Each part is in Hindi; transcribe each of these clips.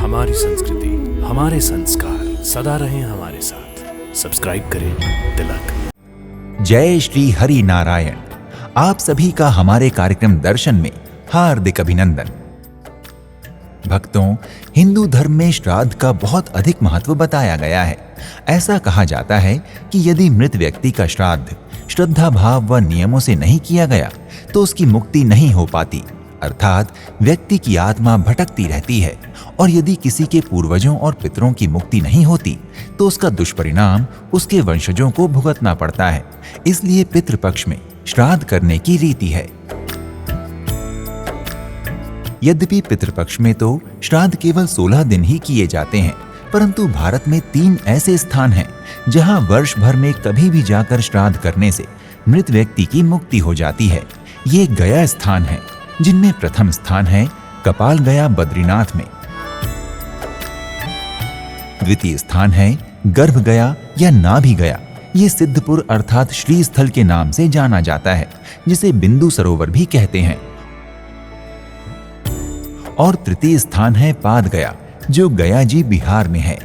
हमारी संस्कृति, हमारे संस्कार सदा रहें हमारे साथ। सब्सक्राइब करें तिलक। जय श्री हरि नारायण। आप सभी का हमारे कार्यक्रम दर्शन में हार्दिक अभिनंदन। भक्तों, हिंदू धर्म में श्राद्ध का बहुत अधिक महत्व बताया गया है। ऐसा कहा जाता है कि यदि मृत व्यक्ति का श्राद्ध श्रद्धा भाव व नियमों से नहीं किया गया तो उसकी मुक्ति नहीं हो पाती, अर्थात व्यक्ति की आत्मा भटकती रहती है। और यदि किसी के पूर्वजों और पितरों की मुक्ति नहीं होती तो उसका दुष्परिणाम उसके वंशजों को भुगतना पड़ता है। इसलिए पितृपक्ष में श्राद्ध करने की रीति है। यद्यपि पितृपक्ष में तो श्राद्ध केवल 16 दिन ही किए जाते हैं, परंतु भारत में 3 ऐसे स्थान हैं जहां वर्ष भर में कभी भी जाकर श्राद्ध करने से मृत व्यक्ति की मुक्ति हो जाती है। ये गया स्थान है, जिनमें प्रथम स्थान है कपाल गया बद्रीनाथ में, द्वितीय स्थान है गर्भ गया या नाभि गया, ये सिद्धपुर अर्थात श्री स्थल के नाम से जाना जाता है, जिसे बिंदु सरोवर भी कहते हैं, और तृतीय स्थान है पाद गया, जो गया जी बिहार में है।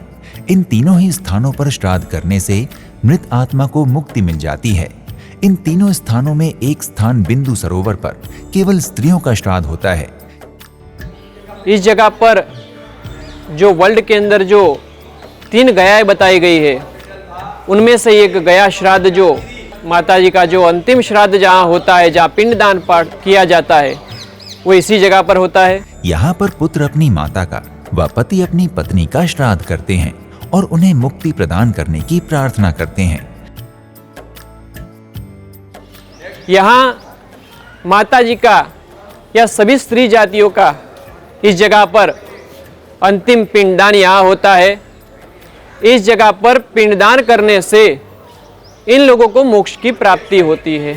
इन तीनों ही स्थानों पर श्राद्ध करने से मृत आत्मा को मुक्ति मिल जाती है। इन तीनों स्थानों में एक स्थान बिंदु सरोवर पर केवल स्त्रियों का श्राद्ध होता है। इस जगह पर जो वर्ल्ड के अंदर जो 3 गयाएं बताई गई है, उनमें से एक गया श्राद्ध जो माता जी का जो अंतिम श्राद्ध जहाँ होता है, जहाँ पिंडदान पाठ किया जाता है, वो इसी जगह पर होता है। यहाँ पर पुत्र अपनी माता का व पति अपनी पत्नी का श्राद्ध करते हैं और उन्हें मुक्ति प्रदान करने की प्रार्थना करते हैं। यहाँ माता जी का या सभी स्त्री जातियों का इस जगह पर अंतिम पिंडदान यहाँ होता है। इस जगह पर पिंडदान करने से इन लोगों को मोक्ष की प्राप्ति होती है।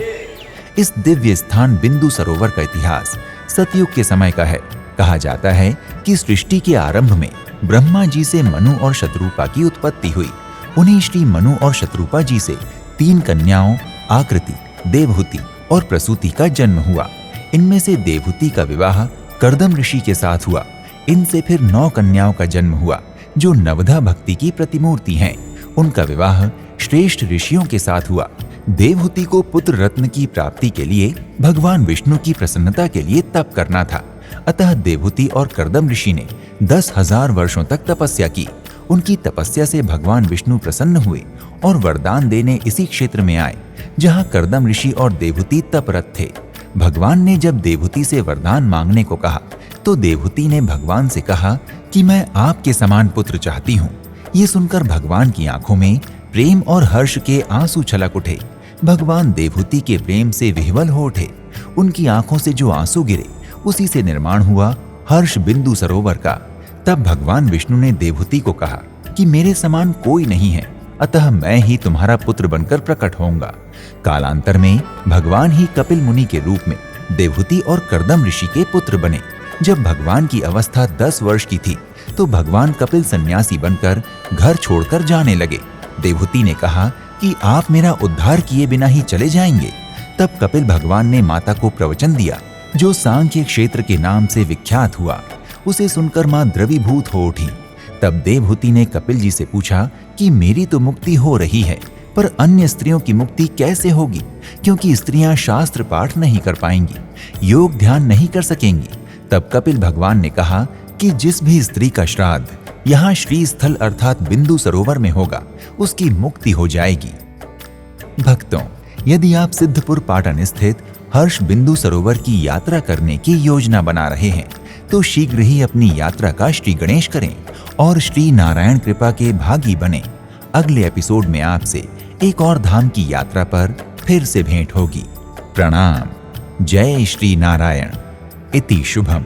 इस दिव्य स्थान बिंदु सरोवर का इतिहास सतयुग के समय का है। कहा जाता है कि सृष्टि के आरंभ में ब्रह्मा जी से मनु और शत्रुपा की उत्पत्ति हुई। उन्हीं श्री मनु और शत्रुपा जी से 3 कन्याओं आकृति, देवहूति और प्रसूति का जन्म हुआ। इनमें से देवहूति का विवाह कर्दम ऋषि के साथ हुआ। इनसे फिर 9 कन्याओं का जन्म हुआ, जो नवधा भक्ति की प्रतिमूर्ति हैं। उनका विवाह श्रेष्ठ ऋषियों के साथ हुआ। देवहूति को पुत्र रत्न की प्राप्ति के लिए भगवान विष्णु की प्रसन्नता के लिए तप करना था। अतः देवहूति और कर्दम ऋषि ने 10,000 वर्षों तक तपस्या की। उनकी तपस्या से भगवान विष्णु प्रसन्न हुए और वरदान देने इसी क्षेत्र में आए जहाँ कर्दम ऋषि और देवहूति तपरत थे। भगवान ने जब देवहूति से वरदान मांगने को कहा तो देवहूति ने भगवान से कहा कि मैं आपके समान पुत्र चाहती हूँ। ये सुनकर भगवान की आंखों में प्रेम और हर्ष के आंसू छलक उठे। भगवान देवहूति के प्रेम से विह्वल हो उठे। उनकी आंखों से जो आंसू गिरे उसी से निर्माण हुआ हर्ष बिंदु सरोवर का। तब भगवान विष्णु ने देवहूति को कहा कि मेरे समान कोई नहीं है, अतः मैं ही तुम्हारा पुत्र बनकर प्रकट होऊंगा। कालांतर में भगवान ही कपिल मुनि के रूप में देवहूति और कर्दम ऋषि के पुत्र बने। जब भगवान की अवस्था 10 वर्ष की थी तो भगवान कपिल सन्यासी बनकर घर छोड़कर जाने लगे। देवहूति ने कहा कि आप मेरा उद्धार किए बिना ही चले जाएंगे। तब कपिल भगवान ने माता को प्रवचन दिया, जो सांख्य क्षेत्र के नाम से विख्यात हुआ। उसे सुनकर मां द्रवीभूत हो उठी। तब देवहूति ने कपिल जी से पूछा कि मेरी तो मुक्ति हो रही है, पर अन्य स्त्रियों की मुक्ति कैसे होगी, क्योंकि स्त्रियां शास्त्र पाठ नहीं कर पाएंगी, योग ध्यान नहीं कर सकेंगी। तब कपिल भगवान ने कहा कि जिस भी स्त्री का श्राद्ध यहाँ श्री स्थल अर्थात बिंदु सरोवर में होगा, उसकी मुक्ति हो जाएगी। भक्तों, यदि आप सिद्धपुर पाटन स्थित हर्ष बिंदु सरोवर की यात्रा करने की योजना बना रहे हैं तो शीघ्र ही अपनी यात्रा का श्री गणेश करें और श्री नारायण कृपा के भागी बने। अगले एपिसोड में आपसे एक और धाम की यात्रा पर फिर से भेंट होगी। प्रणाम। जय श्री नारायण। इति शुभम।